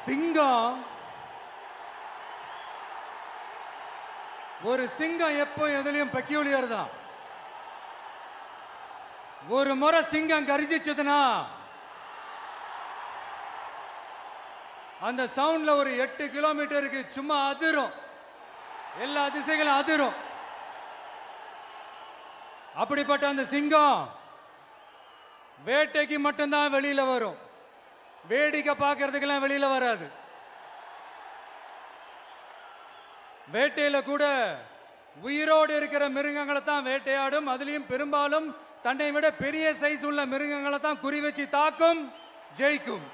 சிங்கம் ஒரு சிங்கம் எப்போ எதுலயும் பெக்யூலியர் தான். ஒரு முறை சிங்கம் கர்ஜிச்சதுன்னா அந்த சவுண்ட்ல ஒரு 8 கிலோமீட்டருக்கு சும்மா அதிரும், எல்லா திசைகளும் அதிரும். அப்படிப்பட்ட அந்த சிங்கம் வேட்டைக்கு மட்டும்தான் வெளியில வரும், வேடிக்கை பார்க்கறதுக்கெல்லாம் வெளியில வராது. வேட்டையில கூட உயிரோடு இருக்கிற மிருகங்களை தான் வேட்டையாடும். அதுலயும் பெரும்பாலும் தன்னை விட பெரிய சைஸ் உள்ள மிருகங்களை தான் குறி வச்சு தாக்கும், ஜெயிக்கும்.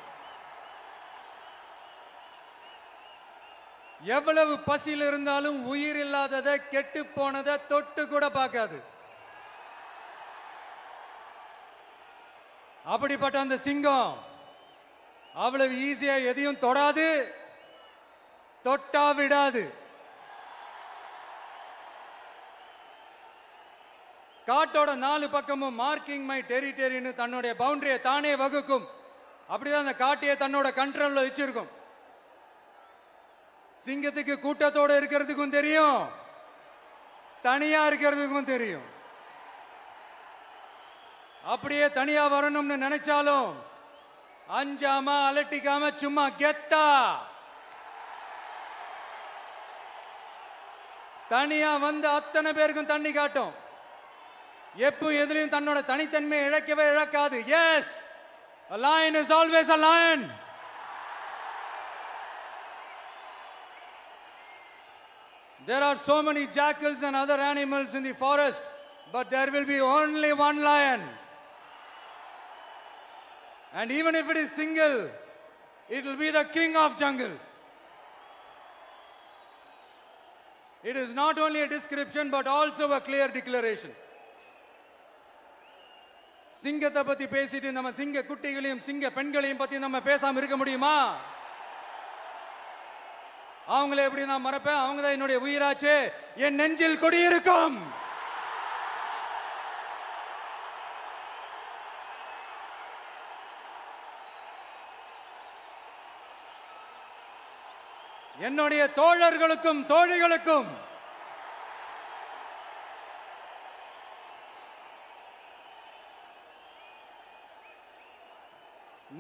எவ்வளவு பசியில் இருந்தாலும் உயிர் இல்லாததை, கெட்டு போனதை தொட்டு கூட பார்க்காது. அப்படிப்பட்ட அந்த சிங்கம் அவ்வளவு ஈஸியா எதையும் தொடாது, தொட்டா விடாது. காட்டோட 4 பக்கமும் மார்க்கிங் மை டெரிட்டரின்னு தன்னுடைய பவுண்டரியை தானே வகுக்கும். அப்படிதான் அந்த காட்டையே தன்னோட கண்ட்ரோல்ல வச்சிருக்கும். சிங்கத்துக்கு கூட்டத்தோட இருக்கிறதுக்கும் தெரியும், தனியா இருக்கிறதுக்கும் தெரியும். அப்படியே தனியா வரணும்னு நினைச்சாலும் அஞ்சாம அலட்டிக்காம சும்மா கெத்தா தனியா வந்து அத்தனை பேருக்கும் தண்ணி காட்டும். எப்போ எதிலையும் தன்னோட தனித்தன்மையை இழக்கவே இழக்காது. Yes, a lion is always a lion. There are so many jackals and other animals in the forest, but there will be only one lion. And even if it is single, it will be the king of jungle. It is not only a description but also a clear declaration. சிங்கத்தை பத்தி பேசிட்டு நம்ம சிங்க குட்டிகளையும் சிங்க பெண்களையும் பத்தி நம்ம பேசாம இருக்க முடியுமா? அவங்கள எப்படி நான் மறப்பேன்? அவங்க தான் என்னுடைய உயிராச்சே. என் நெஞ்சில் குடியிருக்கும். என்னுடைய தோழர்களுக்கும் தோழிகளுக்கும்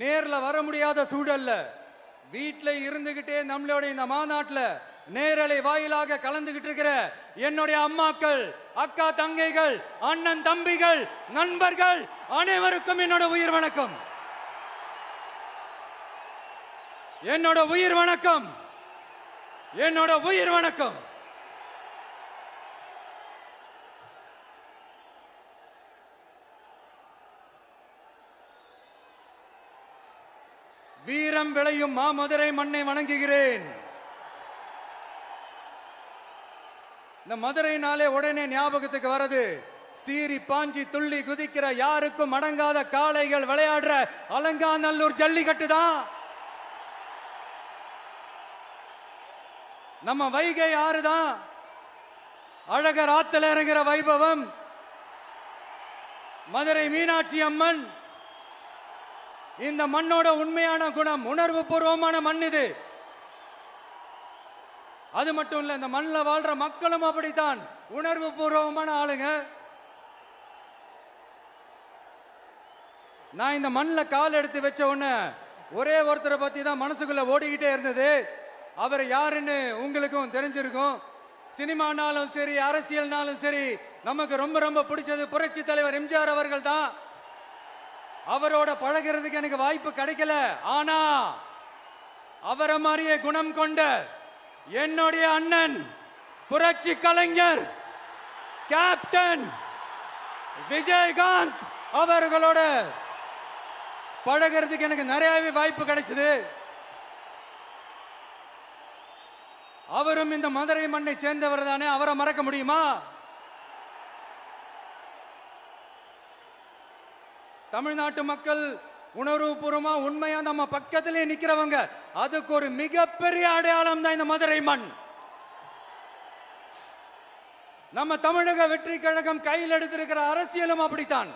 நேர்ல வர முடியாத சூழல்ல வீட்டில் இருந்துகிட்டே நம்மளோட இந்த மாநாட்டில் நேரலை வாயிலாக கலந்துகிட்டு இருக்கிற என்னுடைய அம்மாக்கள், அக்கா தங்கைகள், அண்ணன் தம்பிகள், நண்பர்கள் அனைவருக்கும் என்னோட உயிர் வணக்கம். என்னோட உயிர் வணக்கம், என்னோட உயிர் வணக்கம். வீரம் விளையும் மாமதுரை மண்ணை வணங்குகிறேன். இந்த மதுரைனாலே உடனே ஞாபகத்துக்கு வரது சீறி பாஞ்சி துள்ளி குதிக்கிற யாருக்கும் அடங்காத காளைகள் விளையாடுற அலங்காநல்லூர் ஜல்லிக்கட்டு தான். நம்ம வைகை ஆறு தான். அழகர் ஆத்துல இறங்குற வைபவம். மதுரை மீனாட்சி அம்மன். இந்த மண்ணோட உண்மையான குணம் உணர்வு பூர்வமான மண் இது. அது மட்டும் இல்ல, இந்த மண்ணில் வாழ்ற மக்களும் அப்படித்தான் உணர்வு பூர்வமான ஆளுங்க. நான் இந்த மண்ணில் கால் எடுத்து வச்ச உடனே ஒரே ஒருத்தரை பத்தி தான் மனசுக்குள்ள ஓடிக்கிட்டே இருந்தது. அவர் யாருன்னு உங்களுக்கும் தெரிஞ்சிருக்கும். சினிமானாலும் சரி, அரசியல்னாலும் சரி, நமக்கு ரொம்ப ரொம்ப பிடிச்சது புரட்சி தலைவர் எம்ஜிஆர் அவர்கள் தான். அவரோட பழகிறதுக்கு எனக்கு வாய்ப்பு கிடைக்கல. ஆனா அவரை மாதிரியே குணம் கொண்ட என்னுடைய அண்ணன் புரட்சி கலைஞர் கேப்டன் விஜயகாந்த் அவர்களோட பழகிறதுக்கு எனக்கு நிறையவே வாய்ப்பு கிடைச்சது. அவரும் இந்த மதுரை மண்ணை சேர்ந்தவர் தானே, அவரை மறக்க முடியுமா? தமிழ்நாட்டு மக்கள் உணர்வுபூர்வமா உண்மையா நம்ம பக்கத்திலே நிக்கிறவங்க. அதுக்கு ஒரு மிகப்பெரிய அடையாளம் தான் இந்த மதுரை மண். நம்ம தமிழக வெற்றி கழகம் கையில் எடுத்திருக்கிற அரசியலும் அப்படித்தான்.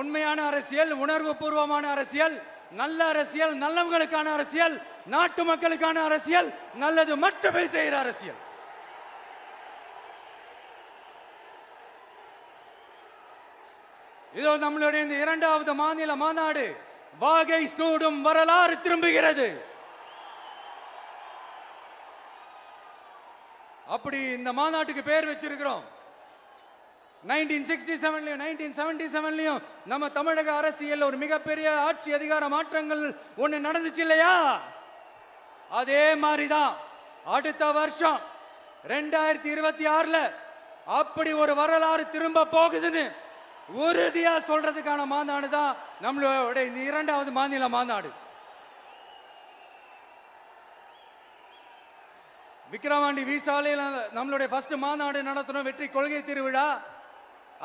உண்மையான அரசியல், உணர்வு பூர்வமான அரசியல், நல்ல அரசியல், நல்லவங்களுக்கான அரசியல், நாட்டு மக்களுக்கான அரசியல், நல்லது மட்டுமே செய்கிற அரசியல். இதோ நம்மளுடைய இந்த இரண்டாவது மாநில மாநாடு வாகை சூடும் வரலாறு திரும்புகிறது. அப்படி இந்த மாநாட்டுக்கு பேர் வச்சிருக்கிறோம். 1967லயும் 1977லயும் நம்ம தமிழக அரசியல் ஒரு மிகப்பெரிய ஆட்சி அதிகார மாற்றங்கள் ஒண்ணு நடந்துச்சு இல்லையா? அதே மாதிரிதான் அடுத்த வருஷம் 2026ல அப்படி ஒரு வரலாறு திரும்ப போகுதுன்னு உறுதியா சொல்றதுக்கான மாநாடு தான் நம்மளோட இந்த இரண்டாவது மாநில மாநாடு. விக்கிரவாண்டி வீசாலையில் நம்மளுடைய ஃபர்ஸ்ட் மாநாடு நடத்தணும், வெற்றி கொள்கை திருவிழா.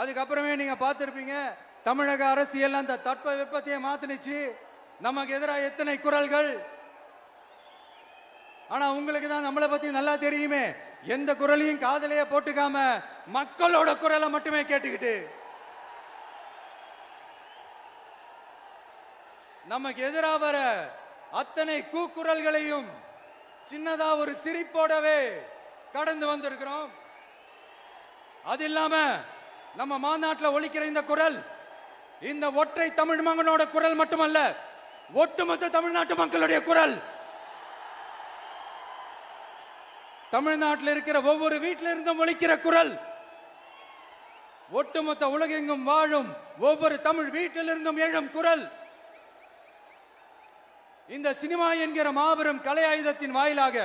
அதுக்கப்புறமே நீங்க பார்த்திருப்பீங்க, தமிழக அரசியல் அந்த தட்ப வெப்பத்தையே மாத்தினுச்சு. நமக்கு எதிராக எத்தனை குரல்கள். ஆனா உங்களுக்கு தான் நம்மளை பத்தி நல்லா தெரியுமே, எந்த குரலையும் காதலையே போட்டுக்காம மக்களோட குரலை மட்டுமே கேட்டுக்கிட்டு நமக்கு எதிராக வர அத்தனை கூக்குரல்களையும் சின்னதா ஒரு சிரிப்போடவே கடந்து வந்திருக்கிறோம். அது இல்லாம நம்ம மாநாட்டில் ஒலிக்கிற இந்த குரல் இந்த ஒற்றை தமிழ் மகனோட குரல் மட்டுமல்ல, ஒட்டுமொத்த தமிழ்நாட்டு மக்களுடைய குரல். தமிழ்நாட்டில் இருக்கிற ஒவ்வொரு வீட்டில இருந்தும் ஒலிக்கிற குரல், ஒட்டுமொத்த உலகெங்கும் வாழும் ஒவ்வொரு தமிழ் வீட்டிலிருந்தும் எழும் குரல். இந்த சினிமா என்கிற மாபெரும் கலை ஆயுதத்தின் வாயிலாக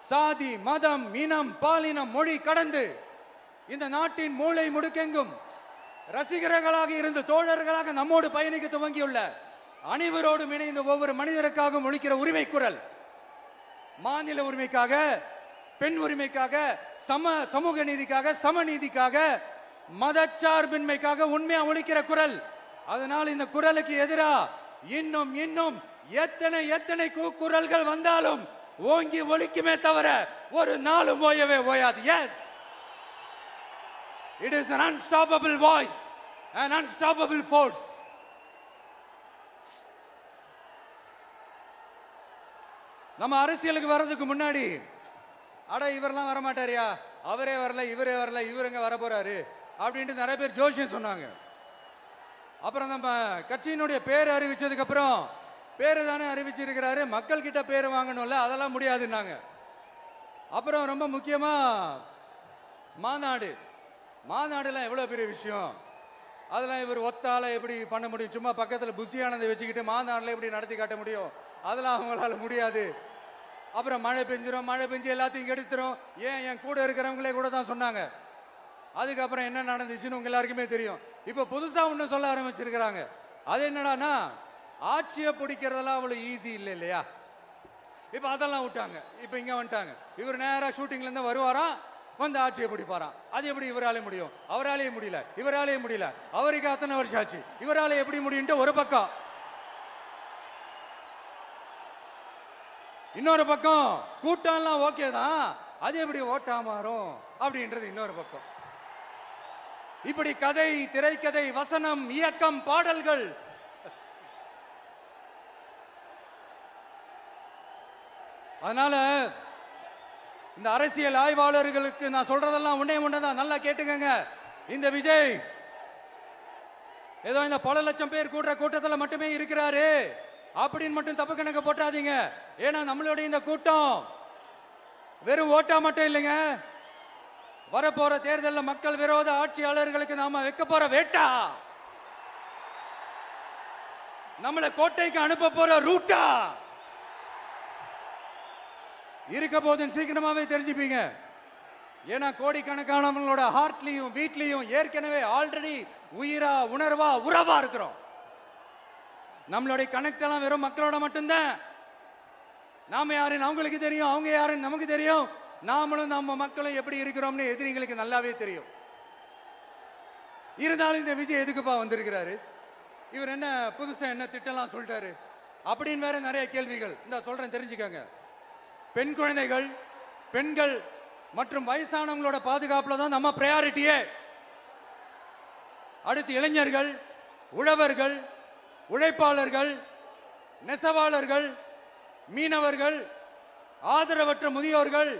சாதி, மதம், இனம், பாலினம், மொழி கடந்து இந்த நாட்டின் மூளை முடுக்கெங்கும் ரசிகர்களாக இருந்து தோழர்களாக நம்மோடு பயணிக்க துவங்கியுள்ள அனைவரோடும் இணைந்த ஒவ்வொரு மனிதருக்காகவும் ஒலிக்கிற உரிமை குரல். மாநில உரிமைக்காக, பெண் உரிமைக்காக, சமூக நீதிக்காக, சமநீதிக்காக, மதச்சார்பின்மைக்காக உண்மையா ஒலிக்கிற குரல். அதனால் இந்த குரலுக்கு எதிராக இன்னும் இன்னும் எத்தனை குரல்கள் வந்தாலும் ஓங்கி ஒலிக்குமே தவிர ஒரு நாளும் ஓயவே ஓயாது. Yes, it is an unstoppable voice, an unstoppable force. நம்ம அரசியலுக்கு வர்றதுக்கு முன்னாடி அட இவரெல்லாம் வரமாட்டாரியா, அவரே வரல, இவரே வரல, இவருங்க வர போறாரு அப்படின்ட்டு நிறைய பேர் ஜோஷியம் சொன்னாங்க. அப்புறம் நம்ம கட்சியினுடைய பேர் அறிவிச்சதுக்கு அப்புறம் பேரு தானே அறிவிச்சிருக்கிறாரு, மக்கள் கிட்ட பேர் வாங்கணும்ல, அதெல்லாம் முடியாதுன்னாங்க. அப்புறம் ரொம்ப முக்கியமா மாநாடுலாம் எவ்வளவு பெரிய விஷயம், அதெல்லாம் இவர் ஒத்தால எப்படி பண்ண முடியும், சும்மா பக்கத்தில் புசியானதை வச்சுக்கிட்டு மாநாடுல எப்படி நடத்தி காட்ட முடியும், அதெல்லாம் அவங்களால முடியாது. அப்புறம் மழை பெஞ்சு எல்லாத்தையும் கெடுத்துரும். ஏன் என் கூட இருக்கிறவங்களே கூட தான் சொன்னாங்க. அதுக்கப்புறம் என்ன நடந்துச்சுன்னு உங்க எல்லாருக்குமே தெரியும். இப்ப புதுசா ஒண்ணு சொல்ல ஆரம்பிச்சிருக்கிறாங்க. அது என்னடானா, ஆட்சியை பிடிக்கிறதெல்லாம் அவ்வளவு ஈஸி இல்லை இல்லையா. இப்ப அதெல்லாம் விட்டாங்க, இப்ப இங்க வந்துட்டாங்க. இவர் நேரா ஷூட்டிங்ல இருந்து வருவாராம், வந்து ஆட்சியை பிடிப்பாராம். அது எப்படி இவராலே முடியும், அவராலே முடியல, இவராலே முடியல, அவருக்கு அத்தனை வருஷம் ஆச்சு, இவராலே எப்படி முடியும்ட்டு ஒரு பக்கம். இன்னொரு பக்கம் கூட்டம்லாம் ஓகே தான், அது எப்படி ஓட்டா மாறும் அப்படின்றது இன்னொரு பக்கம். இப்படி கதை, திரைக்கதை, வசனம், இயக்கம், பாடல்கள், அதனால இந்த அரசியல் ஆய்வாளர்களுக்கு நான் சொல்றதெல்லாம் ஒன்னேதான், நல்லா கேட்டுக்கங்க. இந்த விஜய் ஏதோ இந்த பல லட்சம் பேர் கூடுற கூட்டத்தில் மட்டுமே இருக்கிறாரு அப்படின்னு மட்டும் தப்பு கணக்கு போட்டாதீங்க. ஏன்னா நம்மளுடைய இந்த கூட்டம் வெறும் ஓட்டா மட்டும் இல்லைங்க, வரப்போற தேர்தலில் மக்கள் விரோத ஆட்சியாளர்களுக்கு நாம வைக்க போற வேட்டா, நம்மளை கோட்டைக்கு அனுப்ப போற ரூட்டா இருக்க போதுன்னு சீக்கிரமாவே தெரிஞ்சுப்பீங்க. ஏன்னா கோடிக்கணக்கானவங்களோட ஹார்ட்லயும் வீட்லயும் ஏற்கனவே ஆல்ரெடி உயிரா, உணர்வா, உறவா இருக்கிறோம். நம்மளுடைய கனெக்ட் எல்லாம் வெறும் மக்களோட மட்டும்தான். நாம யாருன்னு அவங்களுக்கு தெரியும், அவங்க யாருன்னு நமக்கு தெரியும். நாமளும் நம்ம மக்களும் எப்படி இருக்கிறோம்னு எதிரிகளுக்கு நல்லாவே தெரியும். இருந்தாலும் இந்த விஜய் எதுக்குப்பா வந்திருக்கிறாரு, இவர் என்ன புதுசா என்ன திட்டம்லாம் சொல்லிட்டாரு அப்படின்னு வேற நிறைய கேள்விகள். இந்த சொல்றேன் தெரிஞ்சுக்கங்க. பெண் குழந்தைகள், பெண்கள் மற்றும் வயசானவங்களோட பாதுகாப்புல தான் நம்ம பிரையாரிட்டியே. அடுத்து இளைஞர்கள், உழவர்கள், உழைப்பாளர்கள், நெசவாளர்கள், மீனவர்கள், ஆதரவற்ற முதியோர்கள்,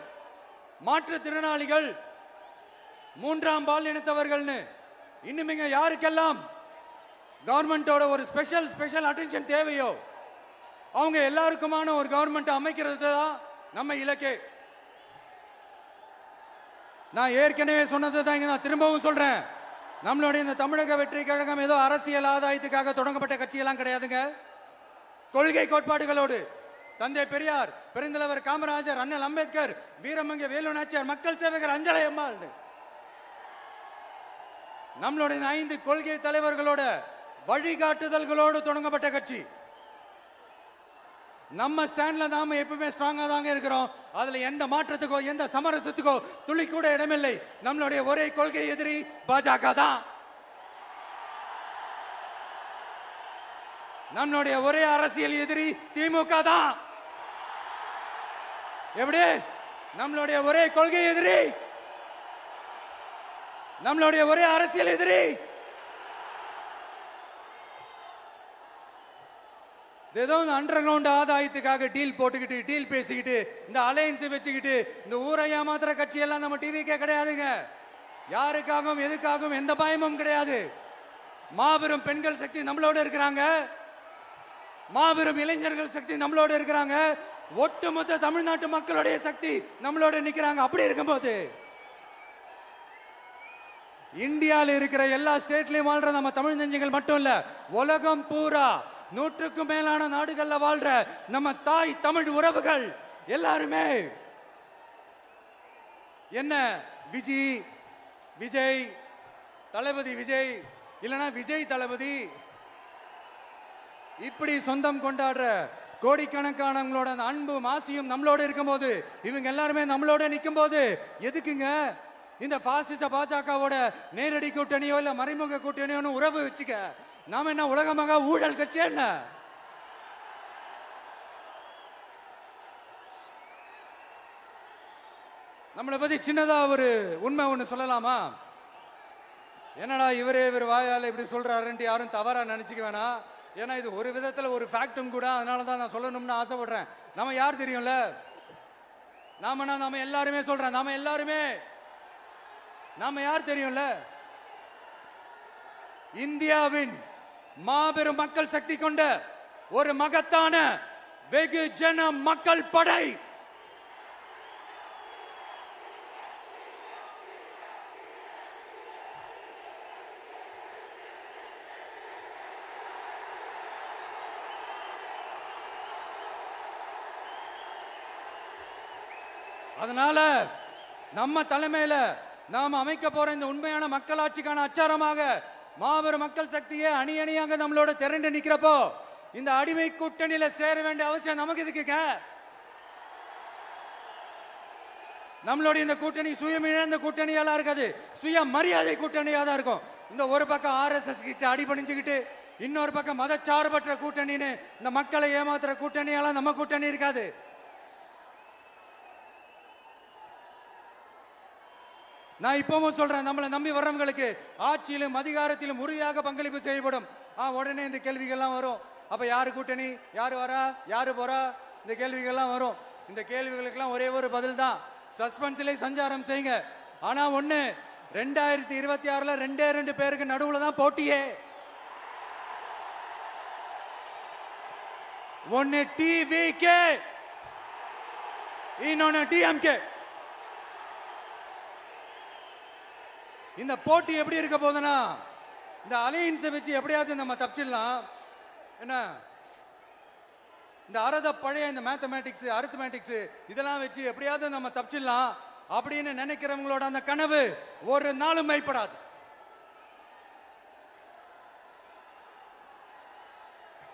மாற்றுத்திறனாளிகள், மூன்றாம் பால் இனத்தவர்கள்னு இன்னும் யாருக்கெல்லாம் கவர்மெண்டோட ஒரு ஸ்பெஷல் அட்டென்ஷன் தேவையோ அவங்க எல்லாருக்குமான ஒரு கவர்மெண்ட் அமைக்கிறது தான் நம்ம இலக்கே. நான் ஏற்கனவே சொன்னதை தான் இங்க நான் திரும்பவும் சொல்றேன். நம்மளுடைய இந்த தமிழக வெற்றி கழகம் ஏதோ அரசியல் ஆதாயத்துக்காக தொடங்கப்பட்ட கட்சியெல்லாம் கிடையாதுங்க. கொள்கை கோட்பாடுகளோடு தந்தை பெரியார், பெருந்தலைவர் காமராஜர், அண்ணல் அம்பேத்கர், வீரமங்க வேலு நாச்சியார், மக்கள் சேவகர் அஞ்சலை அம்மாள், நம்மளுடைய 5 கொள்கை தலைவர்களோட வழிகாட்டுதல்களோடு தொடங்கப்பட்ட கட்சி. நம்ம ஸ்டாண்ட்ல நாம எப்பவுமே ஸ்ட்ராங்கா தாங்க இருக்கிறோம். அதுல எந்த மாற்றத்துக்கோ எந்த சமரசத்துக்கோ துளி கூட இடமில்லை. நம்மளுடைய ஒரே கொள்கை எதிரி பாஜக தான். நம்மளுடைய ஒரே அரசியல் எதிரி திமுக தான். எப்படி? நம்மளுடைய ஒரே கொள்கை எதிரி, நம்மளுடைய ஒரே அரசியல் எதிரி ஏதோ இந்த அண்டர் கிரவுண்ட் ஆதாயத்துக்காக டீல் போட்டுக்கிட்டு டீல் பேசிக்கிட்டு இந்த அலையன்ஸ் வச்சுக்கிட்டு இந்த ஊரை ஏமாத்துற கட்சி எல்லாம் நம்ம டிவிக்கே கிடையாதுங்க. யாருக்காகவும் எதுக்காகவும் எந்த பயமும் கிடையாது. மாபெரும் பெண்கள் சக்தி நம்மளோட இருக்கிறாங்க, மாபெரும் இளைஞர்கள் சக்தி நம்மளோட இருக்கிறாங்க, ஒட்டுமொத்த தமிழ்நாட்டு மக்களுடைய சக்தி நம்மளோட நிக்கிறாங்க. அப்படி இருக்கும்போது இந்தியாவில் இருக்கிற எல்லா ஸ்டேட்லயும் வாழ்ற நம்ம தமிழ் நெஞ்சங்கள் மட்டும் இல்ல, உலகம் பூரா 100க்கும் மேலான நாடுகள்ல வாழ்ற நம்ம தாய் தமிழ் உறவுகள் எல்லாருமே என்ன விஜய் தளபதி விஜய் இல்லனா விஜய் தளபதி இப்படி சொந்தம் கொண்டாடுற கோடிக்கணக்கானவங்களோட அன்பு மாசியும் நம்மளோட இருக்கும்போது, இவங்க எல்லாருமே நம்மளோட நிற்கும் போது எதுக்குங்க இந்த பாசிச பாஜகவோட நேரடி கூட்டணியோ இல்ல மறைமுக கூட்டணியோ உறவு வச்சுக்க? நாம என்ன உலகமாக ஊழல் கட்சி? என்ன நம்மளை பத்தி சின்னதா ஒரு உண்மை ஒண்ணு சொல்லலாமா? என்னடா இவர் வாயால இப்படி சொல்றாருன்ட்டு யாரும் தவறா நினைச்சுக்க வேணாம். ஏன்னா இது ஒரு விதத்துல ஒரு ஃபேக்டும் கூட. அதனாலதான் நான் சொல்லணும்னு ஆசைப்படுறேன். நம்ம யார் தெரியும்ல? நாம எல்லாருமே சொல்றேன். நாம யார் தெரியும்ல? இந்தியாவின் மாபெரும் மக்கள் சக்தி கொண்ட ஒரு மகத்தான வெகுஜன மக்கள் படை. அதனால நம்ம தலைமையில நாம் அமைக்க போற இந்த உண்மையான மக்களாட்சிக்கான அச்சாரமாக மாபெரும் மக்கள் சக்தியே அணி அணியாக நம்மளோட திரண்டு நிக்கிறப்போ இந்த அடிமை கூட்டணியில சேர வேண்டிய அவசியம் நமக்கு இருக்குங்க. நம்மளுடைய இந்த கூட்டணி சுயம் இழந்த கூட்டணியால இருக்காது, சுய மரியாதை கூட்டணியா தான் இருக்கும். இந்த ஒரு பக்கம் RSS கிட்ட அடிபணிஞ்சுக்கிட்டு, இன்னொரு பக்கம் மதச்சார்பற்ற கூட்டணின்னு இந்த மக்களை ஏமாத்துற கூட்டணியால நம்ம கூட்டணி இருக்காது. நான் இப்பவும் சொல்றேன், நம்மளை நம்பி வர்றவங்களுக்கு ஆட்சியிலும் அதிகாரத்திலும் உறுதியாக பங்களிப்பு செய்யப்படும். உடனே இந்த கேள்விகள்லாம் வரும். அப்ப யாரு கூட்டணி, யாரு வரா, யாரு போறா, இந்த கேள்விகள்லாம் வரும். இந்த கேள்விகளுக்கெல்லாம் ஒரே ஒரு பதில் தான், சஸ்பென்ஸ்ல சஞ்சாரம் செய்யுங்க. ஆனா ஒண்ணு, 2026ல 2 பேருக்கு நடுவுல தான் போட்டியே. ஒன்னு டிவிகே, இன்னொன்னு டிஎம்கே. இந்த போட்டி எப்படி இருக்க போதுன்னா, இந்த அலையன்ஸை வச்சு எப்படியாவது நம்ம தப்பிச்சிடலாம். என்ன இந்த பழைய இந்த மேத்தமேட்டிக்ஸ் அரித்மேட்டிக்ஸ் இதெல்லாம் வச்சு எப்படியாவது நம்ம தப்பிச்சிடலாம் அப்படின்னு நினைக்கிறவங்களோட அந்த கனவு ஒரு நாளும் மைப்படாது.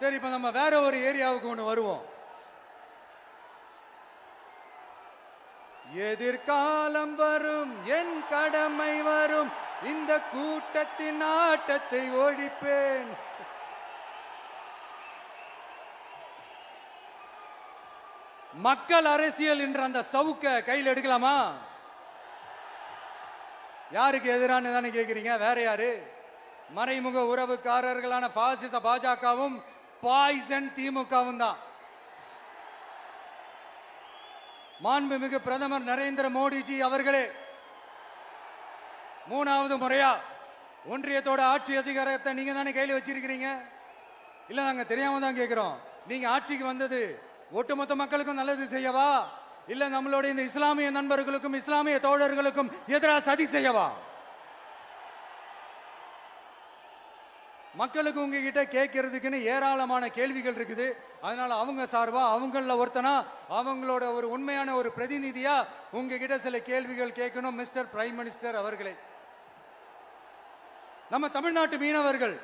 சரி, இப்ப நம்ம வேற ஒரு ஏரியாவுக்கு ஒண்ணு வருவோம். எதிர்காலம் வரும், என் கடமை வரும், இந்த கூட்டத்தின் ஆட்டத்தை ஒழிப்பேன். மக்கள் அரசியல் என்ற அந்த சவுக்க கையில் எடுக்கலாமா? யாருக்கு எதிரான தானே கேட்கிறீங்க? வேற யாரு? மறைமுக உறவுக்காரர்களான பாசிச பாஜகவும் பாய்சன் திமுகவும் தான். மாண்புமிகு பிரதமர் நரேந்திர மோடிஜி அவர்களே, 3வது முறையா ஒன்றியத்தோட ஆட்சி அதிகாரத்தை நீங்க தானே கையில் வச்சிருக்கிறீங்க. இல்ல நாங்க தெரியாம தான் கேட்கிறோம். நீங்க ஆட்சிக்கு வந்தது ஒட்டுமொத்த மக்களுக்கும் நல்லது செய்யவா, இல்ல நம்மளுடைய இந்த இஸ்லாமிய நண்பர்களுக்கும் இஸ்லாமிய தோழர்களுக்கும் எதிராக சதி செய்யவா? மக்களுக்கு உங்ககிட்ட கேட்கறதுக்குன்னு ஏராளமான கேள்விகள் இருக்குது. அதனால அவங்க சார்பா அவங்கள ஒருத்தனா அவங்களோட ஒரு உண்மையான ஒரு பிரதிநிதியா உங்ககிட்ட சில கேள்விகள் கேட்கணும். மிஸ்டர் பிரைம் மினிஸ்டர் அவர்களே, நம்ம தமிழ்நாட்டு மீனவர்கள்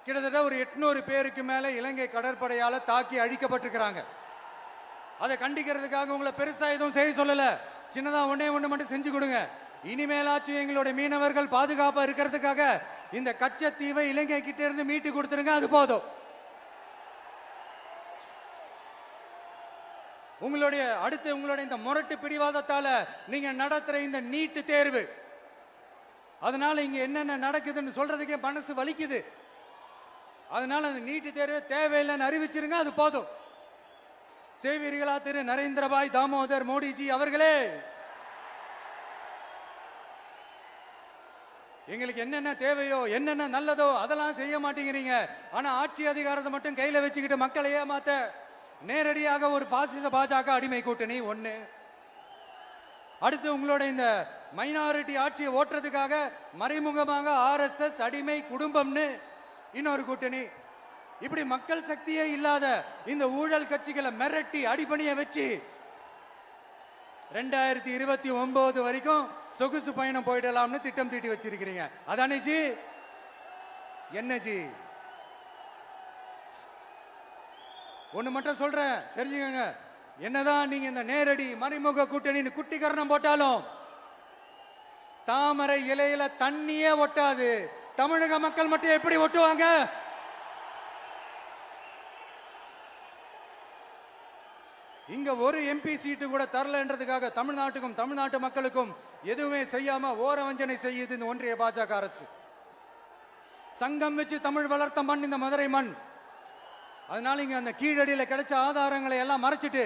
கிட்டத்தட்ட ஒரு 800 பேருக்கு மேல இலங்கை கடற்படையால தாக்கி அழிக்கப்பட்டிருக்கிறாங்க. அதை கண்டிக்கிறதுக்காக உங்களை பெருசா எதுவும் செய்ய சொல்லல, சின்னதா ஒண்ணே ஒண்ணு மட்டும் செஞ்சு கொடுங்க. இனிமேலாச்சும் எங்களுடைய மீனவர்கள் பாதுகாப்பா இருக்கிறதுக்காக இந்த கச்சத்தீவை இலங்கை கிட்ட இருந்து மீட்டு கொடுத்துருங்க, அது போதும். உங்களுடைய இந்த முரட்டு பிடிவாதத்தால நீங்க நடத்துற இந்த நீட்டு தேர்வு, அதனால இங்க என்னென்ன நடக்குதுன்னு சொல்றதுக்கே மனசு வலிக்குது. அதனால அந்த நீட்டு தேர்வு தேவையில்லைன்னு அறிவிச்சிருங்க, அது போதும். செய்வீர்களா திரு நரேந்திரபாய் தாமோதர் மோடிஜி அவர்களே? எங்களுக்கு என்னென்ன தேவையோ என்னென்ன நல்லதோ அதெல்லாம் செய்ய மாட்டேங்கிறீங்க. ஆனா ஆட்சி அதிகாரத்தை மட்டும் கையில வச்சுக்கிட்டு மக்களை ஏமாத்த நேரடியாக ஒரு பாசிச பாஜக அடிமை கூட்டணி ஒண்ணு. அடுத்து உங்களோட இந்த மைனாரிட்டி ஆட்சியை ஓட்டுறதுக்காக மறைமுகமாக RSS அடிமை குடும்பம்னு இன்னொரு கூட்டணி. இப்படி மக்கள் சக்தியே இல்லாத இந்த ஊழல் கட்சிகளை மிரட்டி அடிபணிய வச்சு 2029 வரைக்கும் சொகுசு பயணம் போயிடலாம்னு திட்டம் தீட்டி வச்சிருக்கிறீங்க. அதானே ஜி? என்ன ஜி? ஒண்ணு மட்டும் சொல்றேன், தெரிஞ்சுக்கங்க. என்னதான் நீங்க இந்த நேரடி மறைமுக கூட்டணி குட்டிகரணம் போட்டாலும் தாமரை இலையில தண்ணியே ஒட்டாது. தமிழக மக்கள் மட்டும் எப்படி ஒட்டுவாங்க? இங்க ஒரு MP சீட்டு கூட தரலன்றதுக்காக தமிழ்நாட்டுக்கும் தமிழ்நாட்டு மக்களுக்கும் எதுவுமே செய்யாம ஓரவஞ்சனை செய்யுது இந்த ஒன்றிய பாஜக அரசு. சங்கம் வச்சு தமிழ் வளர்த்த மண் இந்த மதுரை மண். அதனால இங்க அந்த கீழடியில கிடைச்ச ஆதாரங்களை எல்லாம் மறைச்சிட்டு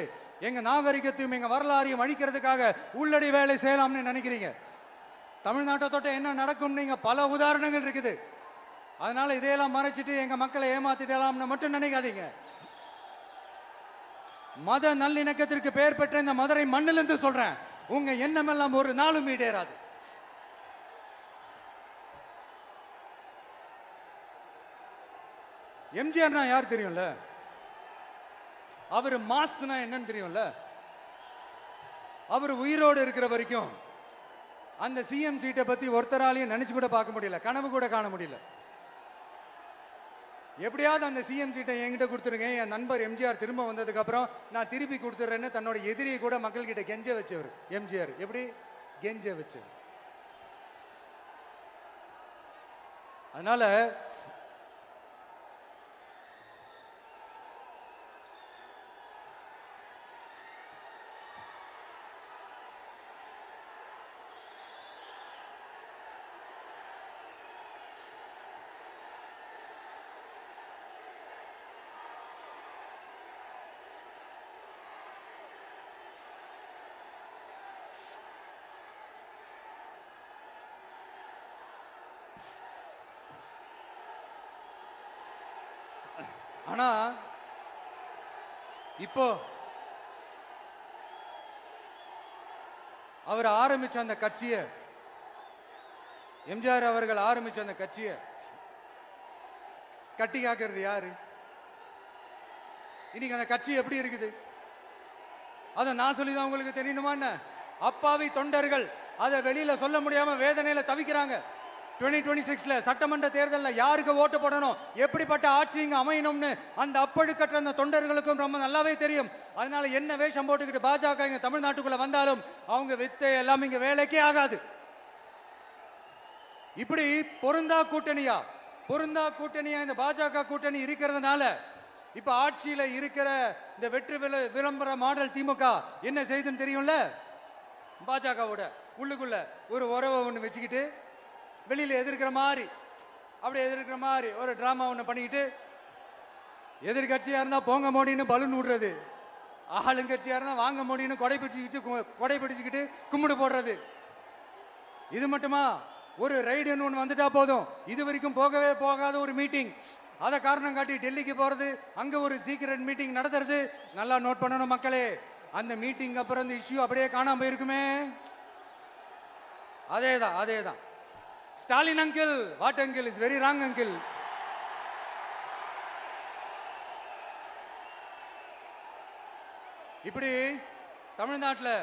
எங்க நாகரிகத்தையும் எங்க வரலாறையும் அழிக்கிறதுக்காக உள்ளடி வேலை செய்யலாம்னு நினைக்கிறீங்க. தமிழ்நாட்டை தொட்ட என்ன நடக்கும் நீங்க பல உதாரணங்கள் இருக்குது. அதனால இதையெல்லாம் மறைச்சிட்டு எங்க மக்களை ஏமாத்திடலாம்னு மட்டும் நினைக்காதீங்க. மத நல்லிணக்கத்திற்கு பெயர் பெற்ற இந்த மதுரை மண்ணிலிருந்து சொல்றேன், உங்க எண்ணம் எல்லாம் ஒரு நாளும் ஈடேறாது. எம்ஜிஆர்னா யார் தெரியும்ல? அவர் மாஸ்னா என்னன்னு தெரியும்ல? அவர் உயிரோடு இருக்கிற வரைக்கும் அந்த சிஎம் சீட்டை பத்தி ஒருத்தராலையும் நினைச்சு கூட பார்க்க முடியல, கனவு கூட காண முடியல. எப்படியாவது அந்த சிஎம் சீட்டை என்கிட்ட கொடுத்துருங்க, என் நண்பர் எம்ஜிஆர் திரும்ப வந்ததுக்கு அப்புறம் நான் திருப்பி கொடுத்துறேன்னு தன்னோட எதிரியை கூட மக்கள் கிட்ட கெஞ்ச வச்சவர் எம்ஜிஆர். எப்படி கெஞ்ச வச்சவர்? அதனால ஆனா இப்போ அவர் ஆரம்பிச்ச அந்த கட்சியை, எம்ஜிஆர் அவர்கள் ஆரம்பிச்ச அந்த கட்சியை கட்டி காக்கிறது யாரு? இன்னைக்கு அந்த கட்சி எப்படி இருக்குது? அதை நான் சொல்லிதான் உங்களுக்கு தெரியணுமா என்ன? அப்பாவி தொண்டர்கள் அதை வெளியில சொல்ல முடியாம வேதனையில தவிக்கிறாங்க. 2026 சட்டமன்ற தேர்தலில் யாருக்கு ஓட்டு போடணும், எப்படிப்பட்ட ஆட்சி இங்க அமையணும்னு அந்த அப்பழுக்கற்ற அந்த தொண்டர்களுக்கும் ரொம்ப நல்லாவே தெரியும். அதனால என்ன வேஷம் போட்டுக்கிட்டு பாஜக இங்க தமிழ்நாட்டுக்குள்ள வந்தாலும் அவங்க வித்தை எல்லாம் இங்க வேலைக்கே ஆகாது. இப்படி பொருந்தா கூட்டணியா இந்த பாஜக கூட்டணி இருக்கிறதுனால இப்ப ஆட்சியில இருக்கிற இந்த வெற்றி விளம்பர மாடல் திமுக என்ன செய்யுதுன்னு தெரியும்ல? பாஜகவோட உள்ளுக்குள்ள ஒரு உறவை ஒண்ணு வச்சுக்கிட்டு வெளியில எதிர்க்கிற மாதிரி, அப்படி எதிர்க்கிற மாதிரி ஒரு டிராமா ஒண்ணு பண்ணிக்கிட்டு எதிர்கட்சியா இருந்தா போங்க மோடின்னு பலூன் விடுறது, ஆளுங்கட்சியா இருந்தா வாங்க மோடின்னு கொடை பிடிச்சுக்கிட்டு கும்பிடு போடுறது. இது மட்டுமா? ஒரு ரைடுன்னு ஒன்று வந்துட்டா போதும், இது வரைக்கும் போகவே போகாத ஒரு மீட்டிங், அதை காரணம் காட்டி டெல்லிக்கு போறது, அங்க ஒரு சீக்கிரட் மீட்டிங் நடத்துறது. நல்லா நோட் பண்ணணும் மக்களே, அந்த மீட்டிங் அப்புறம் இந்த இஷ்யூ அப்படியே காணாம போயிருக்குமே. அதேதான். Stalin uncle, what uncle is very wrong uncle. இப்படி தமிழ்நாட்டில்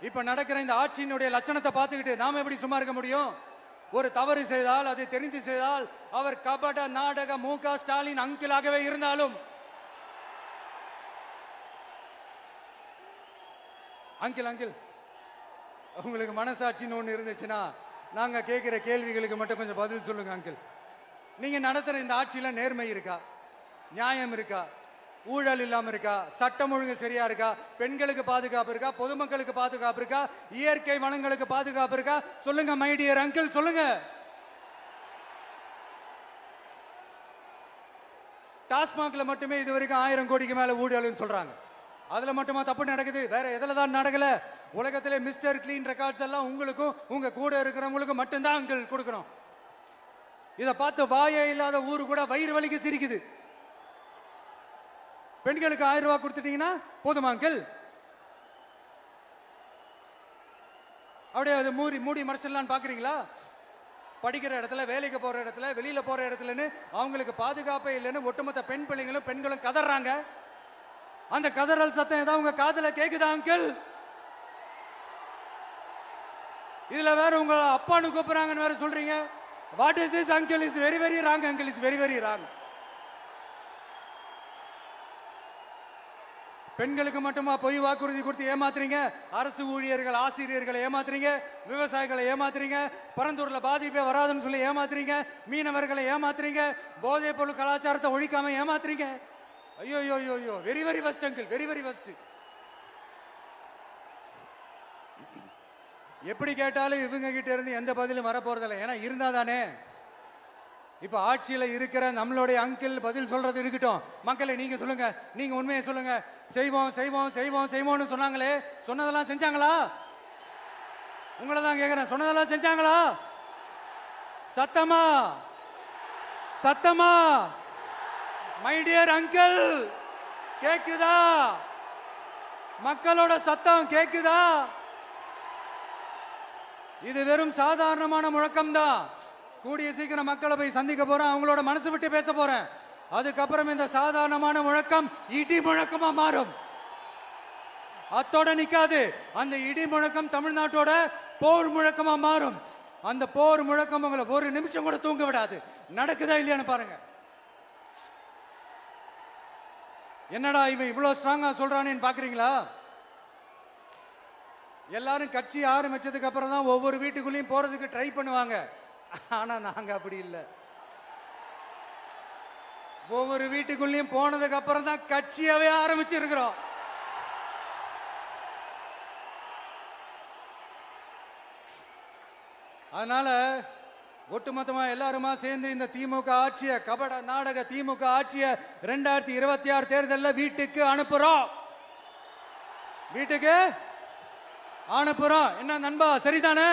இப்ப நடக்கிற இந்த ஆட்சியினுடைய லட்சணத்தை பார்த்துக்கிட்டு நாம எப்படி சும்மா இருக்க முடியும்? ஒரு தவறு செய்தால், அதை தெரிந்து செய்தால், அவர் கபட நாடக மு.க. ஸ்டாலின் அங்கிளாகவே இருந்தாலும், அங்கிள் உங்களுக்கு மனசாட்சின்னு ஒன்று இருந்துச்சுன்னா நாங்க கேட்கிற கேள்விகளுக்கு மட்டும் கொஞ்சம் பதில் சொல்லுங்க அங்கிள். நீங்க நடத்துற இந்த ஆட்சியில நேர்மை இருக்கா? நியாயம் இருக்கா? ஊழல் இல்லாம இருக்கா? சட்டம் ஒழுங்கு சரியா இருக்கா? பெண்களுக்கு பாதுகாப்பு இருக்கா? பொதுமக்களுக்கு பாதுகாப்பு இருக்கா? இயற்கை வளங்களுக்கு பாதுகாப்பு இருக்கா? சொல்லுங்க மை டியர் அங்கிள், சொல்லுங்க. டாஸ்மாக்ல மட்டுமே இது வரைக்கும் 1000 கோடிக்கு மேல ஊழல்னு சொல்றாங்க. அதுல மட்டுமா தப்பு நடக்குது? வேற எதுல தான் நடக்கல? உலகத்திலே மிஸ்டர் கிளீன் ரெக்கார்ட்ஸ் எல்லாம் உங்களுக்கும் உங்க கூட இருக்கிறவங்களுக்கும் மட்டும்தான் அங்கிள் கொடுக்கணும். இதை பார்த்து வாயே இல்லாத ஊரு கூட வயிறு வலிக்கு சிரிக்குது. பெண்களுக்கு 1000 ரூபாய் கொடுத்துட்டீங்கன்னா போதுமா அங்கிள்? அப்படியே அது மூடி மறைச்சிடலான்னு பாக்குறீங்களா? படிக்கிற இடத்துல, வேலைக்கு போற இடத்துல, வெளியில போற இடத்துலன்னு அவங்களுக்கு பாதுகாப்பே இல்லைன்னு ஒட்டுமொத்த பெண்களும் கதறாங்க. அந்த கதறல் சத்தம் ஏதாவது உங்க காதுல கேக்குதா அங்கிள்? இதுல வேற உங்க அப்பான்னு கூப்பிடுறாங்கன்னு வேற சொல்றீங்க. What is this uncle? Is very very wrong uncle, is very very wrong. பெண்களுக்கு மட்டுமா பொய் வாக்குறுதி கொடுத்து ஏமாத்துறீங்க? அரசு ஊழியர்கள், ஆசிரியர்களை ஏமாத்துறீங்க, விவசாயிகளை ஏமாத்துறீங்க, பரந்தூர்ல பாதிப்பே வராதுன்னு சொல்லி ஏமாத்துறீங்க, மீனவர்களை ஏமாத்துறீங்க, போதைப் பொருள் கலாச்சாரத்தை ஒழிக்காம ஏமாத்துறீங்க. ஐயோ very very first uncle, very very first. எப்படி கேட்டாலும் இவங்க கிட்ட இருந்து எந்த பதிலும் வரப்போறதில்லை. ஏன்னா இருந்தா தானே. இப்ப ஆட்சியில இருக்கிற நம்மளுடைய அங்கிள் பதில் சொல்றது இருக்கட்டும். மக்களை நீங்க சொல்லுங்க, நீங்க உண்மையை சொல்லுங்க. செய்வோம்னு சொன்னாங்களே, சொன்னதெல்லாம் செஞ்சாங்களா? உங்களை தான் கேக்குறேன், சொன்னதெல்லாம் செஞ்சாங்களா? சத்தமா மை டியர் அங்கிள், கேக்குதா? மக்களோட சத்தம் கேக்குதா? இது வெறும் சாதாரணமான முழக்கம் தான். கூடிய சீக்கிரம் மக்களை போய் சந்திக்க போறேன், அவங்களோட மனசு விட்டு பேச போறேன். அதுக்கப்புறம் இந்த சாதாரணமான முழக்கம் இடி முழக்கமா மாறும். அத்தோட நிக்காது. அந்த இடி முழக்கம் தமிழ்நாட்டோட போர் முழக்கமா மாறும். அந்த போர் முழக்கம் உங்களை ஒரு நிமிஷம் கூட தூங்க விடாது. நடக்குதா இல்லையான்னு பாருங்க. என்னடா இவன் இவ்வளவு ஸ்ட்ராங்கா சொல்றானேன்னு பாக்குறீங்களா? எல்லாரும் கட்சி ஆரம்பிச்சதுக்கு அப்புறம் தான் ஒவ்வொரு வீட்டுக்குள்ளேயும் போறதுக்கு ட்ரை பண்ணுவாங்க. ஆனா நாங்க அப்படி இல்லை. ஒவ்வொரு வீட்டுக்குள்ளேயும் போனதுக்கு அப்புறம் தான் கட்சியாவே ஆரம்பிச்சிருக்கிறோம். அதனால ஒட்டுமொத்தமா எல்லாருமா சேர்ந்து இந்த திமுக ஆட்சிய, கபட நாடக திமுக ஆட்சிய 2026 தேர்தலில் வீட்டுக்கு அனுப்புறோம். வீட்டுக்கு அனுப்புறோம். என்ன நண்பா, சரிதானே?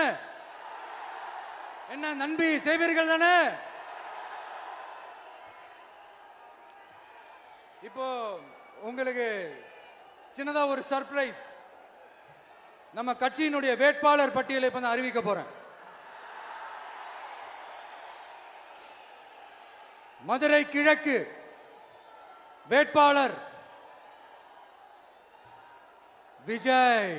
என்ன நண்பி, செய்வீர்கள் தானே? இப்போ உங்களுக்கு சின்னதா ஒரு சர்ப்ரைஸ். நம்ம கட்சியினுடைய வேட்பாளர் பட்டியலை இப்ப நான் அறிவிக்க போறேன். மதுரை கிழக்கு வேட்பாளர் விஜய்.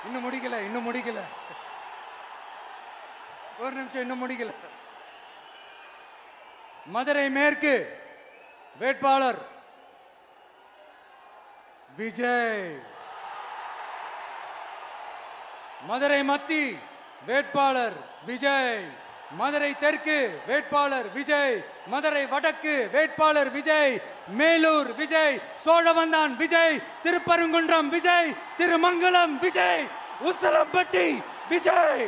இன்னும் முடிக்கல. ஒரு நிமிஷம், இன்னும் முடிக்கல. மதுரை மேற்கு வேட்பாளர் விஜய். மதுரை மத்தி வேட்பாளர் விஜய். மதுரை தெற்கு வேட்பாளர் விஜய். மதுரை வடக்கு வேட்பாளர் விஜய். மேலூர் விஜய். சோழவந்தான் விஜய். திருப்பரங்குன்றம் விஜய். திருமங்கலம் விஜய். உசிலம்பட்டி விஜய்.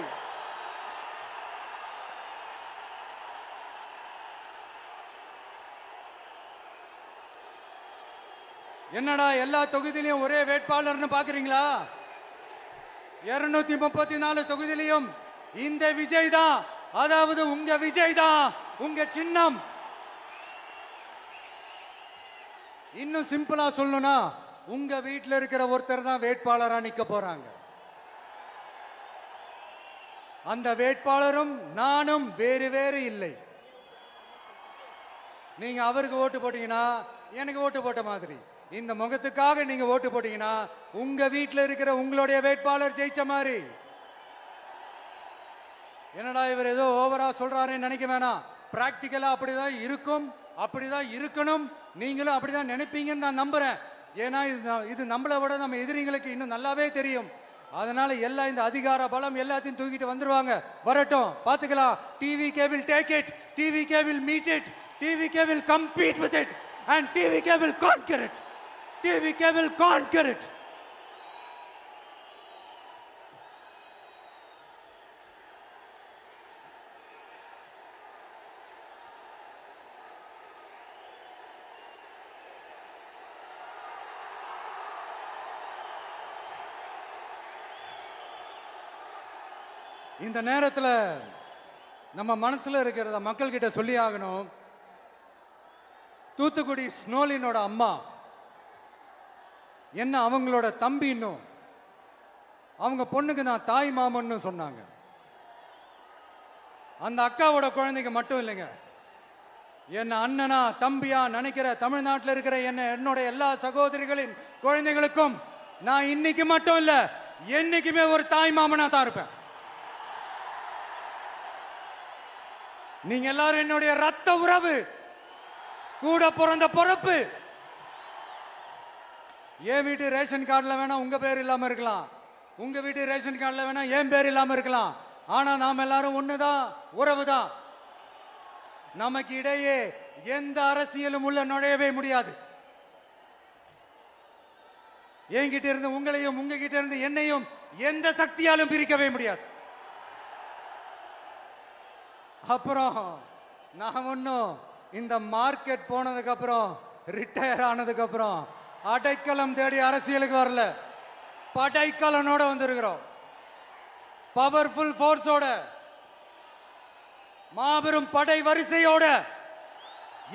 என்னடா எல்லா தொகுதியிலையும் ஒரே வேட்பாளர்னு பாக்குறீங்களா? 234 தொகுதியிலையும் இந்த விஜய் தான், அதாவது உங்க விஜய் தான் உங்க சின்னம். இன்னும் சிம்பிளா சொல்லணும்னா உங்க வீட்டில் இருக்கிற ஒருத்தர் தான் வேட்பாளரா நிக்க போறாங்க. அந்த வேட்பாளரும் நானும் வேறு வேறு இல்லை. நீங்க அவருக்கு ஓட்டு போட்டீங்கன்னா எனக்கு ஓட்டு போட்ட மாதிரி, இந்த முகத்துக்காக நீங்க ஓட்டு போட்டீங்கன்னா உங்க வீட்டில் இருக்கிற உங்களுடைய வேட்பாளர் ஜெயிச்ச மாதிரி. என்னடா இவர் ஏதோ ஓவரா சொல்றாருன்னு நினைக்க வேணாம். பிராக்டிக்கலா அப்படிதான் இருக்கும், அப்படிதான் இருக்கணும். நீங்களும் அப்படிதான் நினைப்பீங்கன்னு நான் நம்புறேன். ஏன்னா இது நம்மளை விட நம்ம எதிரிங்களுக்கு இன்னும் நல்லாவே தெரியும். அதனால எல்லாம் இந்த அதிகார பலம் எல்லாத்தையும் தூக்கிட்டு வந்துருவாங்க. வரட்டும், பாத்துக்கலாம். TVK will take it, TVK will meet it, TVK will compete with it, and TVK will conquer it. TVK will conquer it. இந்த நேரத்தில் நம்ம மனசுல இருக்கிறத மக்கள் கிட்ட சொல்லி ஆகணும். தூத்துக்குடி ஸ்னோலினோட அம்மா என்ன அவங்களோட தம்பி, இன்னும் அவங்க பொண்ணுக்கு நான் தாய் மாமன்னு சொன்னாங்க. அந்த அக்காவோட குழந்தைக்கு மட்டும் இல்லைங்க, என்ன அண்ணனா தம்பியா நினைக்கிற தமிழ்நாட்டில் இருக்கிற என்னோட எல்லா சகோதரிகளின் குழந்தைகளுக்கும் நான் இன்னைக்கு மட்டும் இல்ல, என்னைக்குமே ஒரு தாய் மாமனா தான் இருப்பேன். நீங்க எல்லாரும் என்னுடைய ரத்த உறவு, கூட பிறந்த பொறுப்பு. என் வீட்டு ரேஷன் கார்டுல வேணா உங்க பேர் இல்லாம இருக்கலாம், உங்க வீட்டு ரேஷன் கார்டுல வேணா என் பேர் இல்லாம இருக்கலாம். ஆனா நாம எல்லாரும் ஒண்ணுதான், உறவுதான். நமக்கு இடையே எந்த அரசியலும் உள்ள நுழையவே முடியாது. என்கிட்ட இருந்து உங்களையும் உங்ககிட்ட இருந்து என்னையும் எந்த சக்தியாலும் பிரிக்கவே முடியாது. அப்புறம் நான் ஒன்னும் இந்த மார்க்கெட் போனதுக்கு அப்புறம், ரிட்டையர் ஆனதுக்கு அப்புறம் அடைக்கலம் தேடி அரசியலுக்கு வரல, படைக்கலனோட வந்திருக்கிறோம். பவர்ஃபுல் போர்ஸோட, மாபெரும் படை வரிசையோட,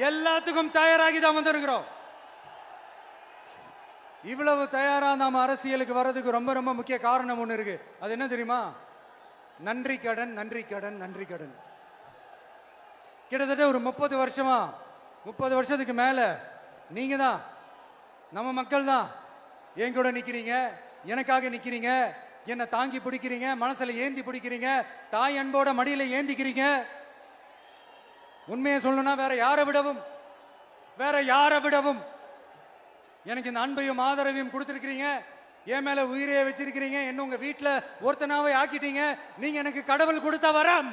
எல்லாத்துக்கும் தயாராகி தான் வந்திருக்கிறோம். இவ்வளவு தயாரா நாம அரசியலுக்கு வர்றதுக்கு ரொம்ப ரொம்ப முக்கிய காரணம் ஒண்ணு இருக்கு. அது என்ன தெரியுமா? நன்றி கடன், நன்றி கடன், நன்றி கடன். கிட்டத்தட்ட ஒரு 30 வருஷமா, 30 வருஷத்துக்கு மேல நீங்க தான், நம்ம மக்கள் தான் என் கூட நிக்கிறீங்க, எனக்காக நிக்கிறீங்க, என்னை தாங்கி பிடிக்கிறீங்க, மனசுல ஏந்தி பிடிக்கிறீங்க, தாய் அன்போட மடியில ஏந்திக்கிறீங்க. உண்மையை சொல்லணும்னா வேற யாரை விடவும் எனக்கு இந்த அன்பையும் ஆதரவையும் கொடுத்திருக்கிறீங்க. என் மேல உயிரையே வச்சிருக்கிறீங்க. என்ன உங்க வீட்டுல ஒருத்தனாவே ஆக்கிட்டீங்க. நீங்க எனக்கு கடவுள் கொடுத்த வரம்.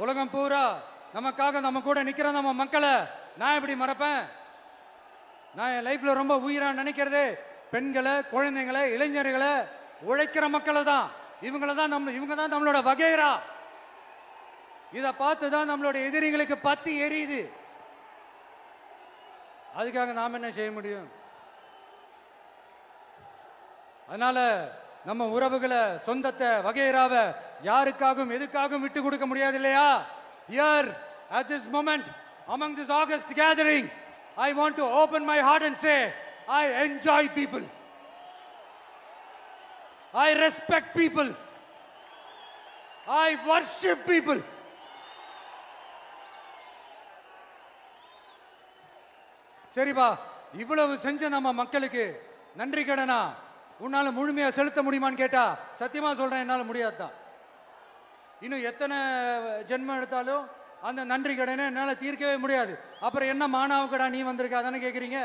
உலகம் பூரா நமக்காக நம்ம கூட நிக்கிற நம்ம மக்களை நான் எப்படி மறப்பேன்? நான் என் லைஃப்ல ரொம்ப உயிரா நினைக்கிறதே பெண்களை, குழந்தைங்களை, இளைஞர்களை, உழைக்கிற மக்களை தான். இவங்க தான் நம்மளோட வகைரா. இதை பார்த்து தான் நம்மளோட எதிரிகளுக்கு பத்தி எரியுது. அதுக்காக நாம் என்ன செய்ய முடியும்? அதனால நம்ம உறவுகளை, சொந்தத்தை, வகைராவை யாருக்காகவும் எதுக்காகவும் விட்டு கொடுக்க முடியாது இல்லையா? Here at this moment among this August gathering, I want to open my heart and say I enjoy people, I respect people, I worship people. சரிப்பா, இவ்வளவு செஞ்ச நம்ம மக்களுக்கு நன்றி கடனா உன்னால முழுமையா செலுத்த முடியுமான்னு கேட்டா சத்தியமா சொல்றேன், என்னால முடியாதுதான். இன்னும் எத்தனை ஜென்மம் எடுத்தாலும் அந்த நன்றி கடனை என்னால தீர்க்கவே முடியாது. அப்புறம் என்ன மானாவுக்கடா நீ வந்திருக்க தானே கேக்குறீங்க?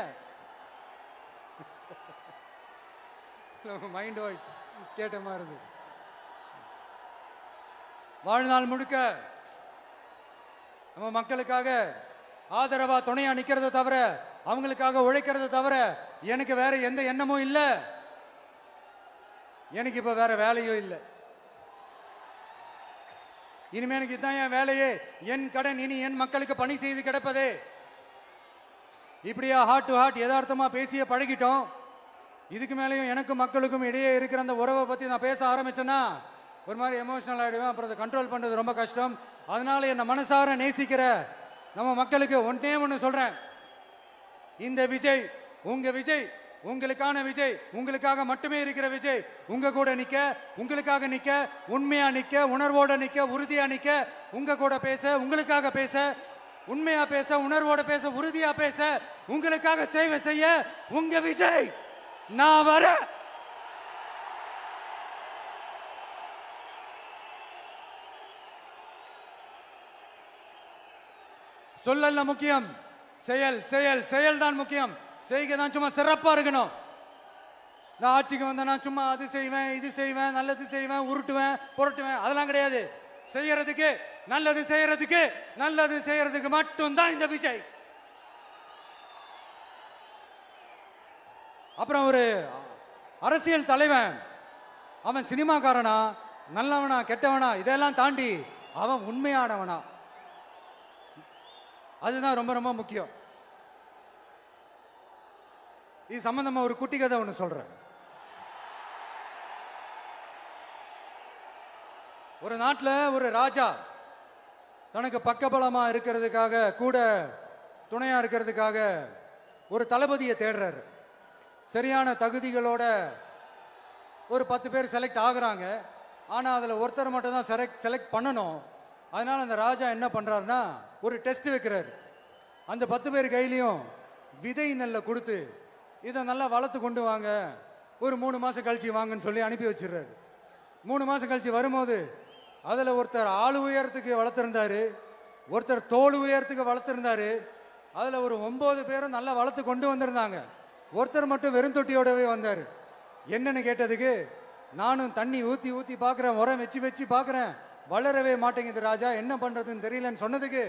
மைண்ட் வாய்ஸ் கேட்ட மாதிரி இருந்தது. வாழ்நாள் முழுக்க நம்ம மக்களுக்காக ஆதரவா துணையா நிக்கிறத தவிர, அவங்களுக்காக உழைக்கிறத தவிர எனக்கு வேற எந்த எண்ணமும் இல்லை. எனக்கு இப்ப வேற வேலையும் இல்லை. இனிமே எனக்கு இதுதான் என் வேலையே, என் கடன் இனி என் மக்களுக்கு பணி செய்து கிடப்பதே. இப்படியா ஹார்ட் டு ஹார்ட் யதார்த்தமா பேசிய பழகிட்டோம். இதுக்கு மேலேயும் எனக்கும் மக்களுக்கும் இடையே இருக்கிற அந்த உறவை பத்தி நான் பேச ஆரம்பிச்சேன்னா ஒரு மாதிரி எமோஷனல் ஆகிடுவேன். அப்புறம் அதை கண்ட்ரோல் பண்ணுறது ரொம்ப கஷ்டம். அதனால என்னை மனசார நேசிக்கிற நம்ம மக்களுக்கு ஒன்னே ஒன்று சொல்றேன். இந்த விஜய் உங்க விஜய், உங்களுக்கான விஜய், உங்களுக்காக மட்டுமே இருக்கிற விஜய். உங்க கூட நிக்க, உங்களுக்காக நிக்க, உண்மையா நிக்க, உணர்வோட நிக்க, உறுதியா நிக்க, உங்க கூட பேச, உங்களுக்காக பேச, உண்மையா பேச, உணர்வோட பேச, உறுதியா பேச, உங்களுக்காக சேவை செய்ய உங்க விஜய் நான் வர. சொல்லல முக்கியம், செயல் செயல் செயல் தான் முக்கியம். செய்கை தான் சும்மா சிறப்பா இருக்கணும். நான் ஆட்சிக்கு வந்தேன்னா சும்மா அது செய்வேன், இது செய்வேன், நல்லது செய்வேன், உருட்டுவேன், புரட்டுவேன், அதெல்லாம் கிடையாது. செய்யறதுக்கு, நல்லது செய்யறதுக்கு, நல்லது செய்யறதுக்கு மட்டும்தான் இந்த விஜய். அப்புறம் ஒரு அரசியல் தலைவன் அவன் சினிமாக்காரனா, நல்லவனா, கெட்டவனா, இதெல்லாம் தாண்டி அவன் உண்மையானவனா, அதுதான் ரொம்ப ரொம்ப முக்கியம். இது சம்பந்தமா ஒரு குட்டி கதை ஒன்று சொல்றேன். ஒரு நாட்டில் ஒரு ராஜா தனக்கு பக்கபலமா இருக்கிறதுக்காக, கூட துணையா இருக்கிறதுக்காக ஒரு தளபதியை தேடுறாரு. சரியான தகுதிகளோட ஒரு 10 பேர் செலக்ட் ஆகுறாங்க. ஆனா அதுல ஒருத்தர் மட்டும் தான் செலக்ட் பண்ணணும். அதனால அந்த ராஜா என்ன பண்றாருன்னா ஒரு டெஸ்ட் வைக்கிறாரு. அந்த 10 பேர் கையிலையும் விதை நெல்லை கொடுத்து இதை நல்லா வளர்த்து கொண்டு வாங்க, ஒரு 3 மாசம் கழிச்சு வாங்கன்னு சொல்லி அனுப்பி வச்சிடுறாரு. 3 மாசம் கழிச்சு வரும்போது அதுல ஒருத்தர் ஆளு உயரத்துக்கு வளர்த்திருந்தாரு, ஒருத்தர் தோல் உயரத்துக்கு வளர்த்திருந்தாரு. அதுல ஒரு 9 பேரும் நல்லா வளர்த்து கொண்டு வந்திருந்தாங்க. ஒருத்தர் மட்டும் வெறும் தொட்டியோடவே வந்தாரு. என்னன்னு கேட்டதுக்கு, நானும் தண்ணி ஊத்தி ஊத்தி பாக்குறேன், உரம் வச்சு வச்சு பாக்குறேன், வளரவே மாட்டேங்குது ராஜா, என்ன பண்றதுன்னு தெரியலன்னு சொன்னதுக்கு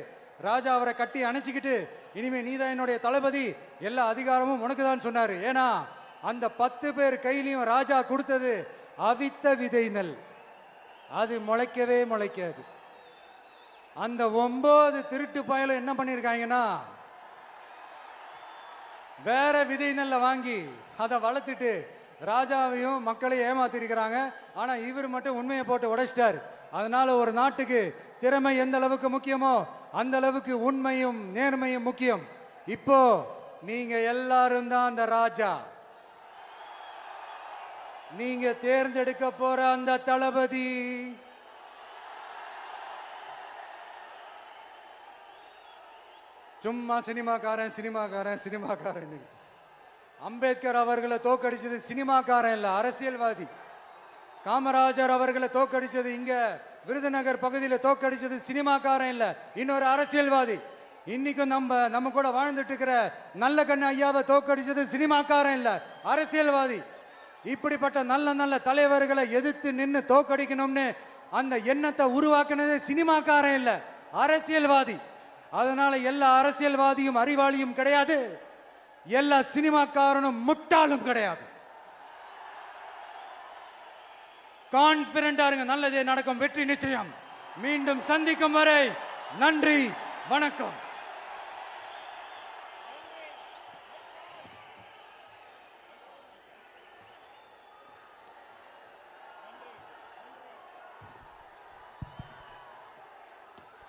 ராஜா அவரை கட்டி அணைச்சிக்கிட்டு, இனிமே நீதான் என்னுடைய தளபதி, எல்லா அதிகாரமும் உனக்கு தான் சொன்னாரு. ஏன்னா அந்த 10 பேர் கையிலையும் ராஜா கொடுத்தது அவித்த விதை நெல், அது முளைக்கவே முளைக்காது. அந்த 9 திருட்டு பயலும் என்ன பண்ணிருக்காங்கன்னா வேற விதை நெல்ல வாங்கி அதை வளர்த்துட்டு ராஜாவையும் மக்களையும் ஏமாத்திருக்கிறாங்க. ஆனா இவர் மட்டும் உண்மையை போட்டு உடைச்சிட்டார். அதனால ஒரு நாட்டுக்கு திறமை எந்த அளவுக்கு முக்கியமோ அந்த அளவுக்கு உண்மையும் நேர்மையும் முக்கியம். இப்போ நீங்க எல்லாரும் தான் அந்த ராஜா. நீங்க தேர்ந்தெடுக்க போற அந்த தளபதி சும்மா சினிமாக்காரன் சினிமாக்காரன் சினிமாக்காரன். அம்பேத்கர் அவர்களை தோக்கடிச்சது சினிமாக்காரன் இல்ல, அரசியல்வாதி. காமராஜர் அவர்களை தோக்கடிச்சது, இங்க விருதுநகர் பகுதியில் தோக்கடிச்சது சினிமாக்காரன் இல்ல, இன்னொரு அரசியல்வாதி. இன்னைக்கும் நம்ம கூட வாழ்ந்துட்டு இருக்கிற நல்ல கண்ணு ஐயாவை தோக்கடிச்சது சினிமாக்காரன் இல்ல, அரசியல்வாதி. இப்படிப்பட்ட நல்ல நல்ல தலைவர்களை எதிர்த்து நின்று தோக்கடிக்கணும்னு அந்த எண்ணத்தை உருவாக்குனது சினிமாக்காரன் இல்ல, அரசியல்வாதி. அதனால எல்லா அரசியல்வாதியும் அறிவாளியும் கிடையாது, எல்லா சினிமாக்காரனும் முட்டாளும் கிடையாது. கான்பிடண்டா இருங்க, நல்லதே நடக்கும், வெற்றி நிச்சயம். மீண்டும் சந்திக்கும் வரை நன்றி, வணக்கம்.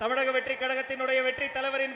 தமிழக வெற்றி கழகத்தினுடைய வெற்றி தலைவரின்